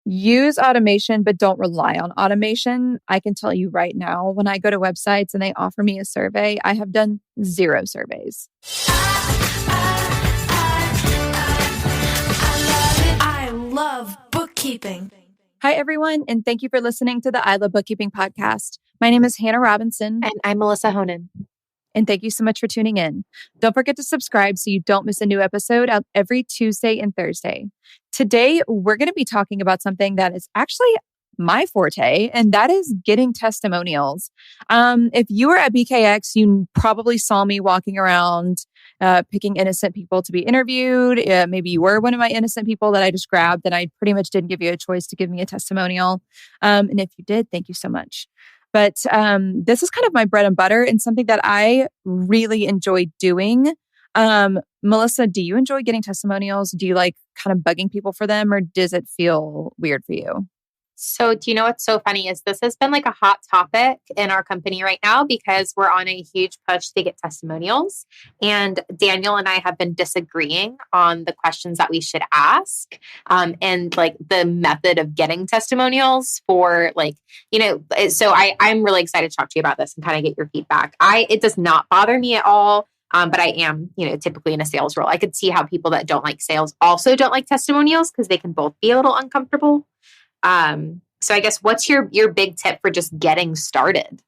use automation, but don't rely on automation. I can tell you right now, when I go to websites and they offer me a survey, I have done 0 surveys. I love bookkeeping. Hi, everyone, and thank you for listening to the I Love Bookkeeping podcast. My name is Hannah Robinson. And I'm Melissa Honan. And thank you so much for tuning in. Don't forget to subscribe so you don't miss a new episode out every Tuesday and Thursday. Today, we're going to be talking about something that is actually my forte, and that is getting testimonials. If you were at BKX, you probably saw me walking around picking innocent people to be interviewed. Maybe you were one of my innocent people that I just grabbed, and I pretty much didn't give you a choice to give me a testimonial. And if you did, thank you so much. But this is kind of my bread and butter and something that I really enjoy doing. Melissa, do you enjoy getting testimonials? Do you like kind of bugging people for them, or does it feel weird for you? So do you know what's so funny is this has been like a hot topic in our company right now because we're on a huge push to get testimonials. And Daniel and I have been disagreeing on the questions that we should ask and like the method of getting testimonials for so I'm really excited to talk to you about this and kind of get your feedback. It does not bother me at all. But I am, typically in a sales role. I could see how people that don't like sales also don't like testimonials because they can both be a little uncomfortable. So I guess what's your big tip for just getting started?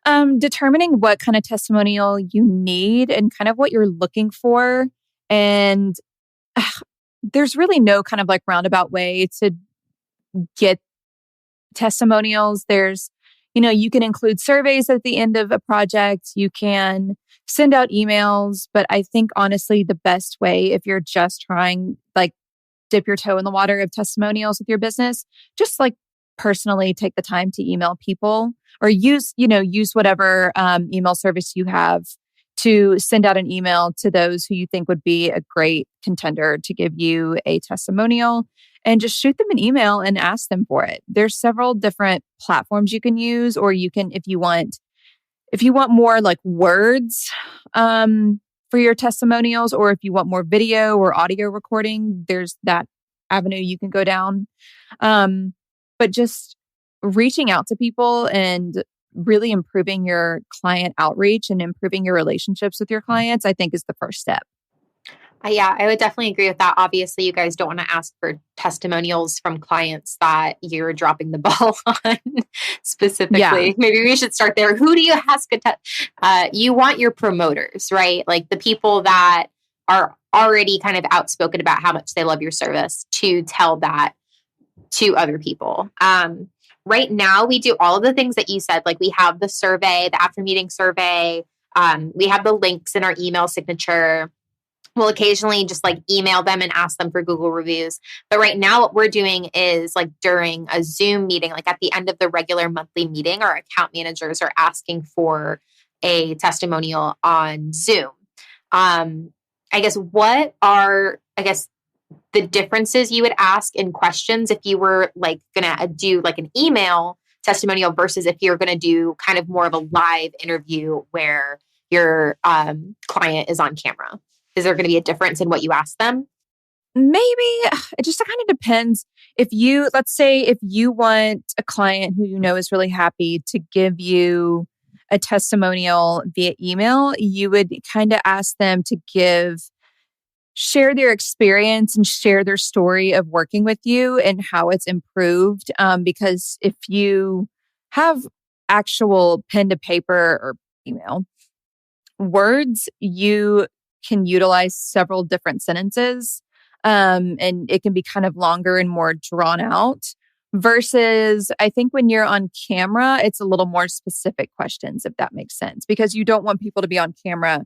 Determining what kind of testimonial you need and kind of what you're looking for. And there's really no kind of like roundabout way to get testimonials. There's, you can include surveys at the end of a project. You can send out emails. But I think honestly, the best way, if you're just trying dip your toe in the water of testimonials with your business, just personally take the time to email people or use whatever email service you have to send out an email to those who you think would be a great contender to give you a testimonial, and just shoot them an email and ask them for it. There's several different platforms you can use, or you can, if you want more like words, for your testimonials, or if you want more video or audio recording, there's that avenue you can go down. But just reaching out to people and really improving your client outreach and improving your relationships with your clients, I think is the first step. Yeah, I would definitely agree with that. Obviously, you guys don't want to ask for testimonials from clients that you're dropping the ball on specifically. Yeah. Maybe we should start there. Who do you ask? You want your promoters, right? Like the people that are already kind of outspoken about how much they love your service to tell that to other people. Right now, we do all of the things that you said. Like we have the survey, the after meeting survey. We have the links in our email signature. We'll occasionally just email them and ask them for Google reviews. But right now what we're doing is during a Zoom meeting, at the end of the regular monthly meeting, our account managers are asking for a testimonial on Zoom. I guess what are, the differences you would ask in questions if you were going to do an email testimonial versus if you're going to do kind of more of a live interview where your client is on camera? Is there going to be a difference in what you ask them? Maybe. It just kind of depends. Let's say if you want a client who is really happy to give you a testimonial via email, you would kind of ask them to share their experience and share their story of working with you and how it's improved. Because if you have actual pen to paper or email words, you can utilize several different sentences, and it can be kind of longer and more drawn out. Versus, I think when you're on camera, it's a little more specific questions, if that makes sense, because you don't want people to be on camera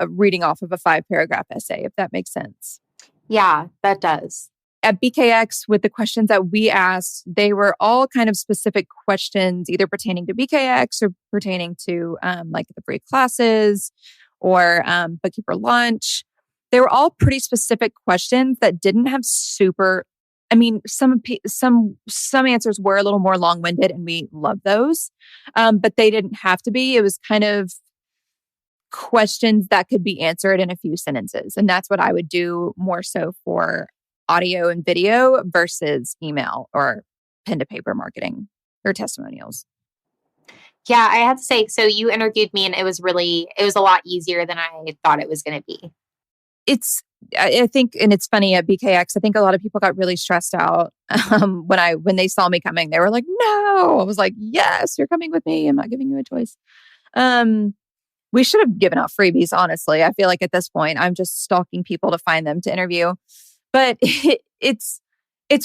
reading off of a 5-paragraph essay, if that makes sense. Yeah, that does. At BKX, with the questions that we asked, they were all kind of specific questions, either pertaining to BKX or pertaining to the free classes or bookkeeper lunch. They were all pretty specific questions that didn't have some answers were a little more long-winded, and we love those. But they didn't have to be. It was kind of questions that could be answered in a few sentences. And that's what I would do more so for audio and video versus email or pen to paper marketing or testimonials. Yeah, I have to say, so you interviewed me and it was a lot easier than I thought it was going to be. I think, and it's funny at BKX, I think a lot of people got really stressed out when they saw me coming. They were like, no. I was like, yes, you're coming with me. I'm not giving you a choice. We should have given out freebies, honestly. I feel like at this point, I'm just stalking people to find them to interview. But it's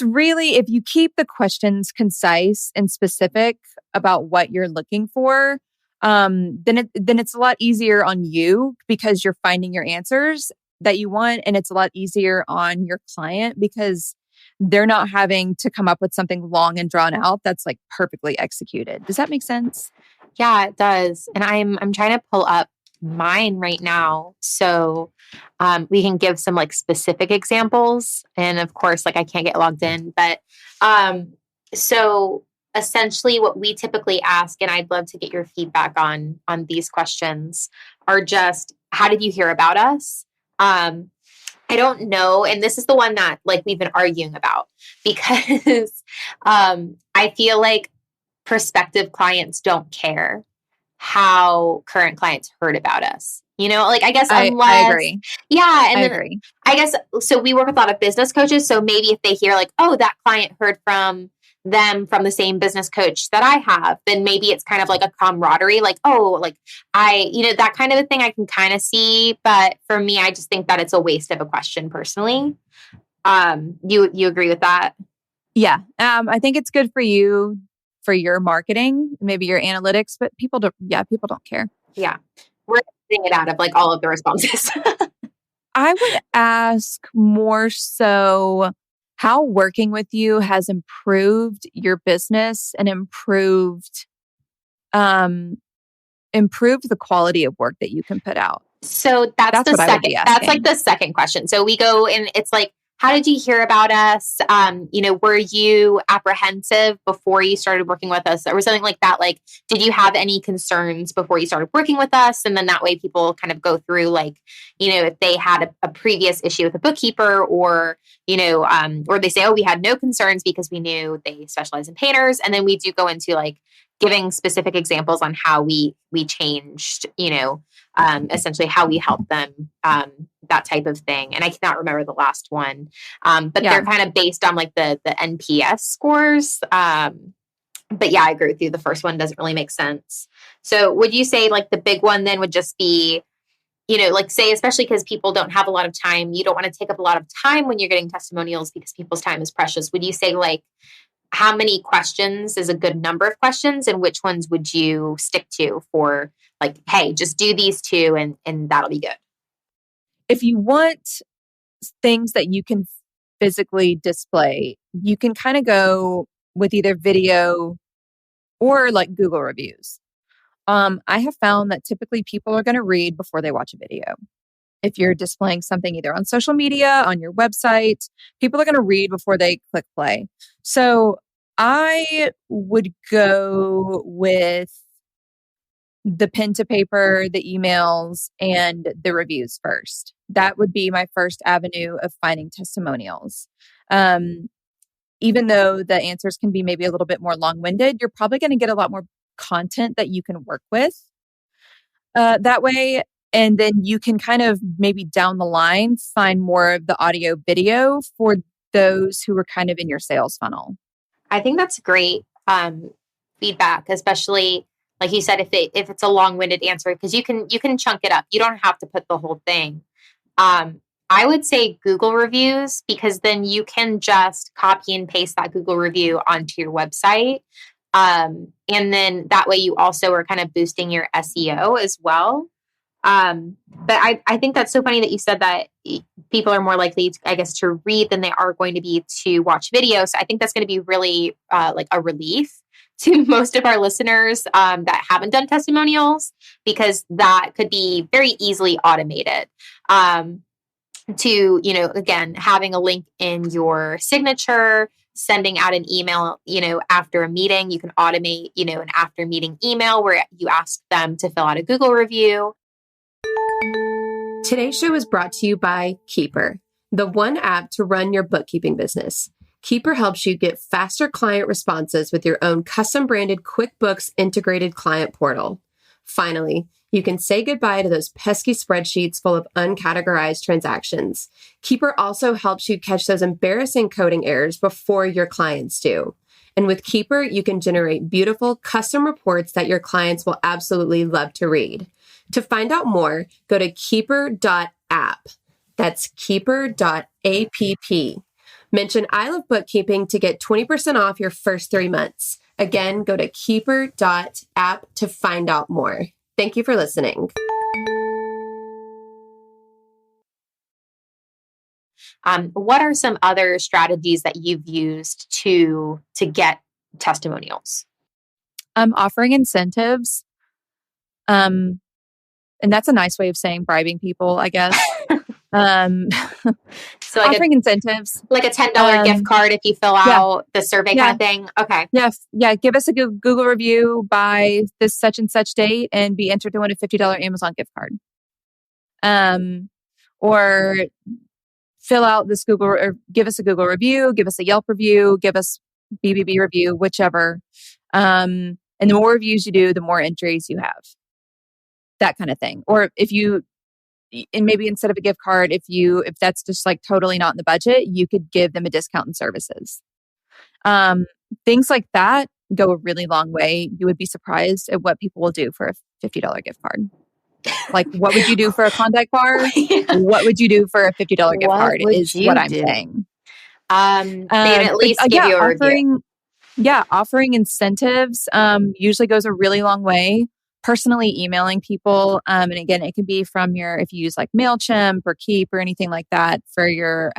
really, if you keep the questions concise and specific about what you're looking for, then it's a lot easier on you because you're finding your answers that you want. And it's a lot easier on your client because they're not having to come up with something long and drawn out that's like perfectly executed. Does that make sense? Yeah, it does. And I'm trying to pull up mine right now. So we can give some like specific examples. And of course, like I can't get logged in, but so essentially what we typically ask, and I'd love to get your feedback on these questions, are just, how did you hear about us? I don't know. And this is the one that like we've been arguing about because I feel like prospective clients don't care how current clients heard about us. You know, like I guess unless I agree. Yeah. And I then agree. I guess so we work with a lot of business coaches. So maybe if they hear like, oh, that client heard from them from the same business coach that I have, then maybe it's kind of like a camaraderie, like, oh, like that kind of a thing I can kind of see. But for me, I just think that it's a waste of a question personally. You agree with that? Yeah. I think it's good for you for your marketing, maybe your analytics, but people don't care. Yeah. We're getting it out of like all of the responses. I would ask more so how working with you has improved your business and improved the quality of work that you can put out. So that's the second. That's like the second question. So we go and it's like, how did you hear about us? Were you apprehensive before you started working with us, or something like that? Like, did you have any concerns before you started working with us? And then that way people kind of go through like, if they had a previous issue with a bookkeeper or they say, oh, we had no concerns because we knew they specialize in painters. And then we do go into like giving specific examples on how we changed, essentially how we help them, that type of thing. And I cannot remember the last one, but they're kind of based on like the NPS scores. But yeah, I agree with you. The first one doesn't really make sense. So would you say like the big one then would just be, like say, especially because people don't have a lot of time, you don't want to take up a lot of time when you're getting testimonials because people's time is precious. Would you say like, how many questions is a good number of questions and which ones would you stick to for like, hey, just do these two and that'll be good? If you want things that you can physically display, you can kind of go with either video or like Google reviews. I have found that typically people are going to read before they watch a video. If you're displaying something either on social media, on your website, people are going to read before they click play. So I would go with the pen to paper, the emails, and the reviews first. That would be my first avenue of finding testimonials. Even though the answers can be maybe a little bit more long-winded, you're probably going to get a lot more content that you can work with that way. And then you can kind of maybe down the line find more of the audio video for those who are kind of in your sales funnel. I think that's great feedback, especially like you said, if it's a long-winded answer, because you can chunk it up. You don't have to put the whole thing. I would say Google reviews, because then you can just copy and paste that Google review onto your website. And then that way you also are kind of boosting your SEO as well. But I think that's so funny that you said that people are more likely, I guess, to read than they are going to be to watch videos. So I think that's going to be really like a relief to most of our listeners that haven't done testimonials, because that could be very easily automated. To, again, having a link in your signature, sending out an email, after a meeting, you can automate, an after meeting email where you ask them to fill out a Google review. Today's show is brought to you by Keeper. the one app to run your bookkeeping business. Keeper helps you get faster client responses with your own custom branded QuickBooks integrated client portal. Finally, you can say goodbye to those pesky spreadsheets full of uncategorized transactions. Keeper also helps you catch those embarrassing coding errors before your clients do. And with Keeper, you can generate beautiful custom reports that your clients will absolutely love to read. To find out more, go to keeper.app. That's keeper.app. Mention I Love Bookkeeping to get 20% off your first 3 months. Again, go to keeper.app to find out more. Thank you for listening. What are some other strategies that you've used to get testimonials? Offering incentives. And that's a nice way of saying bribing people, I guess. So like offering incentives. Like a $10 gift card if you fill out the survey kind of thing? Okay. Yes. Yeah. Give us a Google review by this such and such date and be entered to win a $50 Amazon gift card. Or fill out this Google, or give us a Google review, give us a Yelp review, give us BBB review, whichever. And the more reviews you do, the more entries you have. That kind of thing. Or if you, and maybe instead of a gift card, if that's just like totally not in the budget, you could give them a discount in services. Things like that go a really long way. You would be surprised at what people will do for a $50 gift card. Like, what would you do for a Klondike bar? Yeah. What would you do for a $50 gift card is what I'm saying. They'd at least give you a review. Offering incentives usually goes a really long way. Personally emailing people. And again, it can be from if you use like MailChimp or Keep or anything like that for your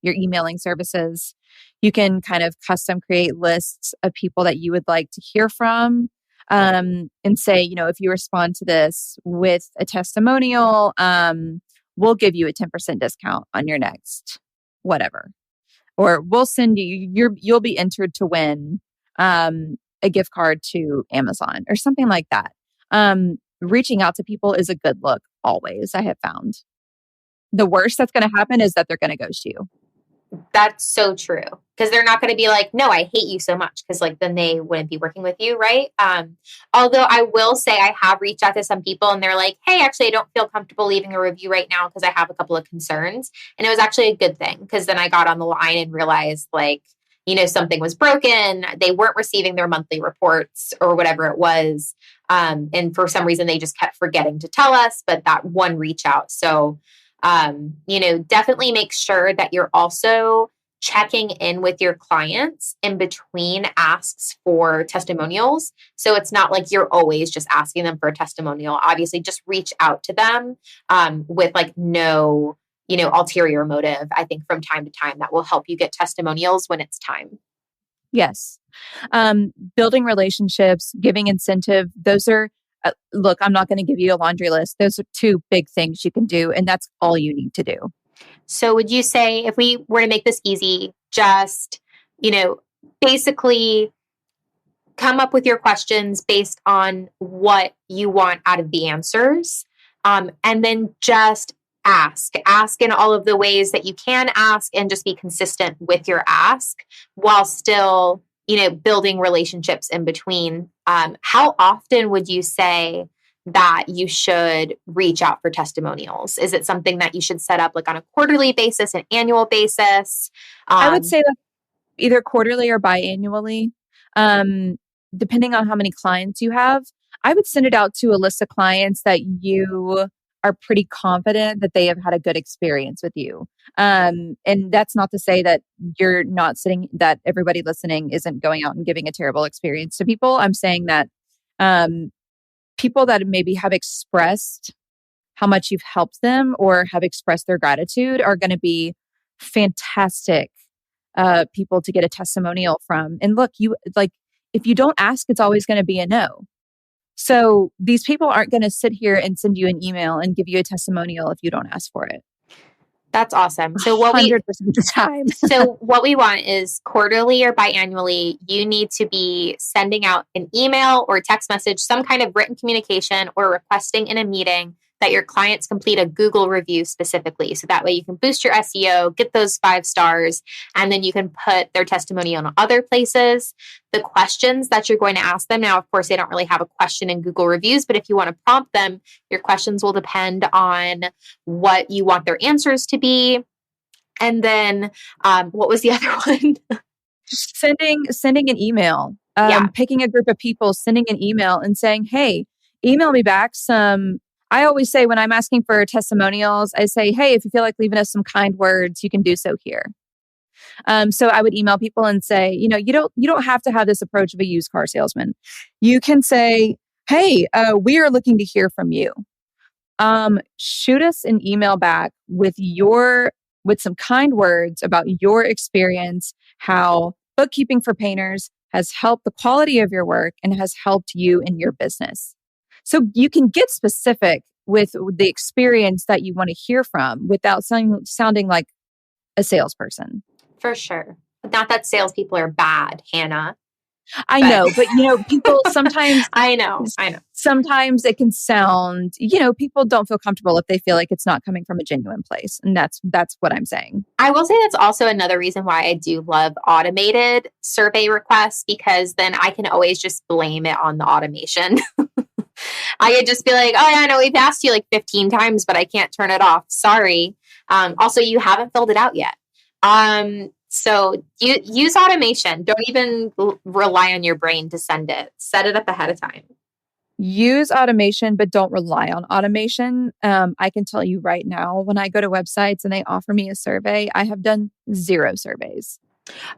emailing services. You can kind of custom create lists of people that you would like to hear from. And say, if you respond to this with a testimonial, we'll give you a 10% discount on your next whatever. Or we'll send you'll be entered to win a gift card to Amazon or something like that. Reaching out to people is a good look always, I have found. The worst that's going to happen is that they're going to ghost you. That's so true. Because they're not going to be like, no, I hate you so much. Because like then they wouldn't be working with you, right? Although I will say I have reached out to some people and they're like, hey, actually, I don't feel comfortable leaving a review right now because I have a couple of concerns. And it was actually a good thing because then I got on the line and realized like, something was broken. They weren't receiving their monthly reports or whatever it was. And for some reason, they just kept forgetting to tell us, but that one reach out. So definitely make sure that you're also checking in with your clients in between asks for testimonials. So it's not like you're always just asking them for a testimonial. Obviously, just reach out to them with like no, ulterior motive. I think from time to time that will help you get testimonials when it's time. Yes. Building relationships, giving incentive, those are look, I'm not going to give you a laundry list. Those are 2 big things you can do, and that's all you need to do. So would you say if we were to make this easy, just, basically come up with your questions based on what you want out of the answers, and then just ask in all of the ways that you can ask and just be consistent with your ask while still building relationships in between. How often would you say that you should reach out for testimonials? Is it something that you should set up like on a quarterly basis, an annual basis? I would say that either quarterly or biannually, depending on how many clients you have. I would send it out to a list of clients that you are pretty confident that they have had a good experience with you. And that's not to say that you're not that everybody listening isn't going out and giving a terrible experience to people. I'm saying that people that maybe have expressed how much you've helped them or have expressed their gratitude are going to be fantastic people to get a testimonial from. And look, if you don't ask, it's always going to be a no. So these people aren't going to sit here and send you an email and give you a testimonial if you don't ask for it. That's awesome. So 100% of the time. So what we want is quarterly or biannually, you need to be sending out an email or text message, some kind of written communication or requesting in a meeting that your clients complete a Google review specifically. So that way you can boost your SEO, get those 5 stars, and then you can put their testimonial in other places. The questions that you're going to ask them. Now, of course, they don't really have a question in Google reviews, but if you want to prompt them, your questions will depend on what you want their answers to be. And then what was the other one? Sending an email, Yeah. picking a group of people, sending an email and saying, hey, email me back some. I always say when I'm asking for testimonials, I say, hey, if you feel like leaving us some kind words, you can do so here. So I would email people and say, you don't have to have this approach of a used car salesman. You can say, hey, we are looking to hear from you. Shoot us an email back with some kind words about your experience, how bookkeeping for painters has helped the quality of your work and has helped you in your business. So you can get specific with the experience that you want to hear from without sounding like a salesperson. For sure. Not that salespeople are bad, Hannah. I know, but people sometimes I know. Sometimes it can sound, people don't feel comfortable if they feel like it's not coming from a genuine place. And that's what I'm saying. I will say that's also another reason why I do love automated survey requests, because then I can always just blame it on the automation. I could just be like, oh yeah, no, we've asked you like 15 times, but I can't turn it off. Sorry. Also, you haven't filled it out yet. So you use automation. Don't even rely on your brain to send it. Set it up ahead of time. Use automation, but don't rely on automation. I can tell you right now, when I go to websites and they offer me a survey, I have done 0 surveys.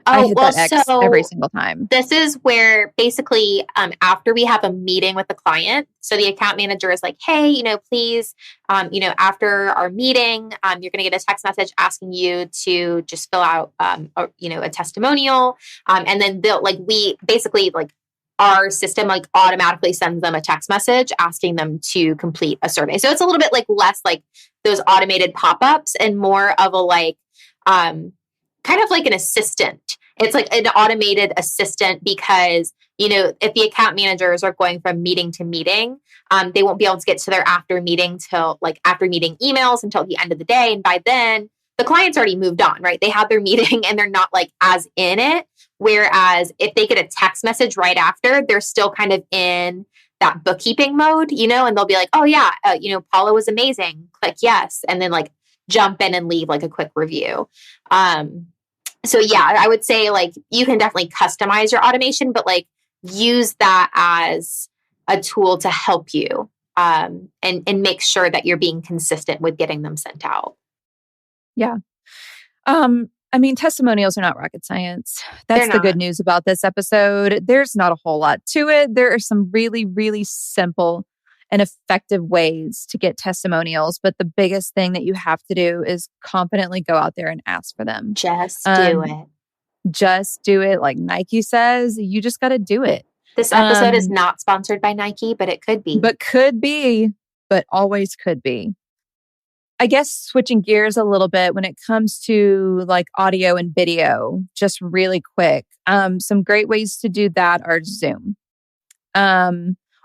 I hit that X every single time. This is where basically after we have a meeting with the client, so the account manager is like, hey, please, after our meeting, you're going to get a text message asking you to just fill out, a testimonial. And then our system automatically sends them a text message asking them to complete a survey. So it's a little bit less like those automated pop-ups and more of a kind of like an assistant. It's like an automated assistant because, if the account managers are going from meeting to meeting, they won't be able to get to their after meeting emails until the end of the day. And by then the client's already moved on, right? They had their meeting and they're not as in it. Whereas if they get a text message right after, they're still kind of in that bookkeeping mode, and they'll be like, oh yeah, Paula was amazing. Click yes. And then jump in and leave a quick review. So yeah, I would say you can definitely customize your automation, but use that as a tool to help you and make sure that you're being consistent with getting them sent out. Yeah. Testimonials are not rocket science. That's the good news about this episode. There's not a whole lot to it. There are some really, really simple and effective ways to get testimonials. But the biggest thing that you have to do is confidently go out there and ask for them. Just do it. Just do it. Like Nike says, you just got to do it. This episode is not sponsored by Nike, but it could be. But always could be. I guess switching gears a little bit when it comes to audio and video, just really quick. Some great ways to do that are Zoom.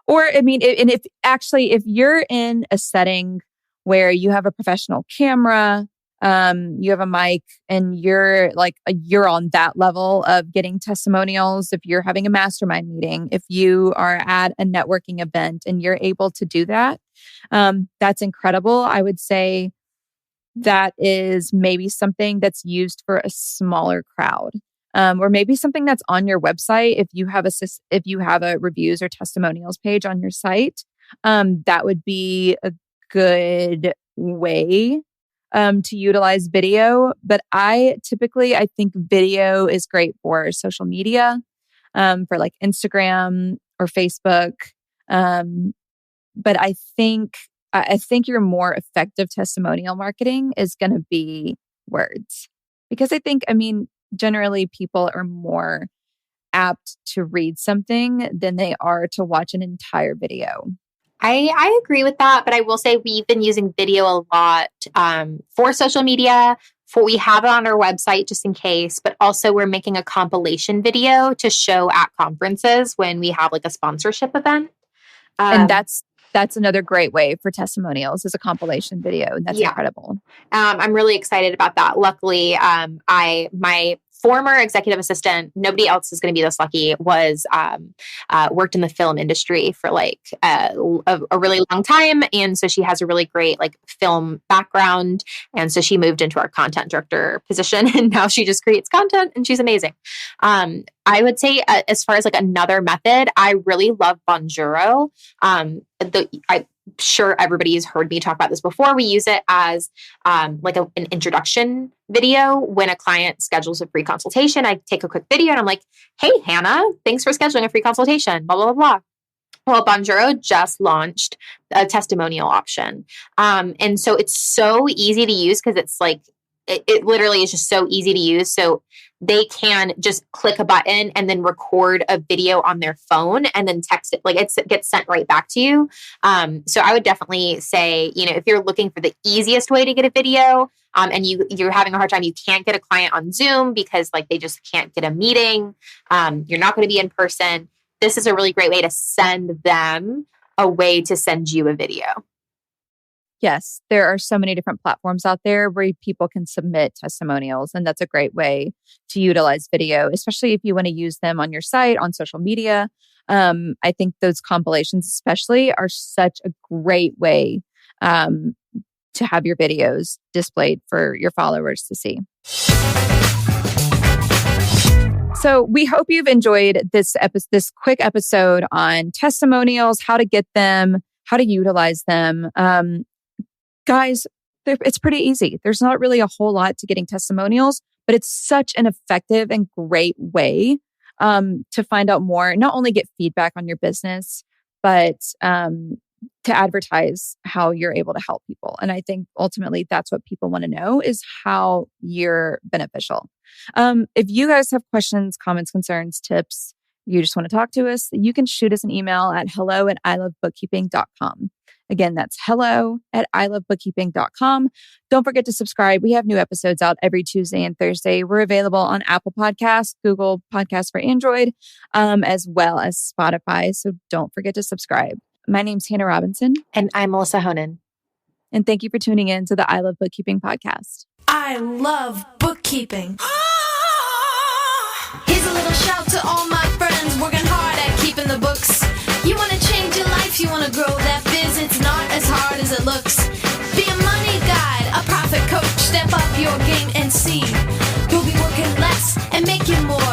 If you're in a setting where you have a professional camera, you have a mic, and you're on that level of getting testimonials. If you're having a mastermind meeting, if you are at a networking event and you're able to do that, that's incredible. I would say that is maybe something that's used for a smaller crowd. Or maybe something that's on your website. If you have a reviews or testimonials page on your site, that would be a good way to utilize video. But I think video is great for social media, for Instagram or Facebook. But I think your more effective testimonial marketing is going to be words, because generally people are more apt to read something than they are to watch an entire video. I agree with that, but I will say we've been using video a lot for social media. We have it on our website just in case, but also we're making a compilation video to show at conferences when we have a sponsorship event. And that's That's another great way for testimonials is a compilation video. And that's incredible. I'm really excited about that. Luckily, my former executive assistant, nobody else is going to be this lucky, was worked in the film industry for like a really long time. And so she has a really great like film background. And so she moved into our content director position and now she just creates content and she's amazing. I would say as far as like another method, I really love Bonjoro. I'm sure everybody has heard me talk about this before. We use it as like an introduction video. When a client schedules a free consultation, I take a quick video and I'm like, hey, Hannah, thanks for scheduling a free consultation, blah, blah, blah, blah. Well, Bonjoro just launched a testimonial option. And so it's so easy to use because it's like, it literally is just so easy to use. So they can just click a button and then record a video on their phone and then text it. Like it gets sent right back to you. So I would definitely say, if you're looking for the easiest way to get a video, and you're having a hard time, you can't get a client on Zoom because like they just can't get a meeting. You're not going to be in person. This is a really great way to send them a way to send you a video. Yes, there are so many different platforms out there where people can submit testimonials. And that's a great way to utilize video, especially if you want to use them on your site, on social media. I think those compilations especially are such a great way to have your videos displayed for your followers to see. So we hope you've enjoyed this quick episode on testimonials, how to get them, how to utilize them. Guys, it's pretty easy. There's not really a whole lot to getting testimonials, but it's such an effective and great way to find out more, not only get feedback on your business, but to advertise how you're able to help people. And I think ultimately that's what people want to know is how you're beneficial. If you guys have questions, comments, concerns, tips, you just want to talk to us, you can shoot us an email at hello@ilovebookkeeping.com. Again, that's hello@ilovebookkeeping.com. Don't forget to subscribe. We have new episodes out every Tuesday and Thursday. We're available on Apple Podcasts, Google Podcasts for Android, as well as Spotify. So don't forget to subscribe. My name's Hannah Robinson. And I'm Melissa Honan. And thank you for tuning in to the I Love Bookkeeping podcast. I love bookkeeping. Here's a little shout to all my friends working hard at keeping the books. You want to change your life, you want to grow that biz, it's not as hard as it looks. Be a money guide, a profit coach, step up your game and see. You'll be working less and making more.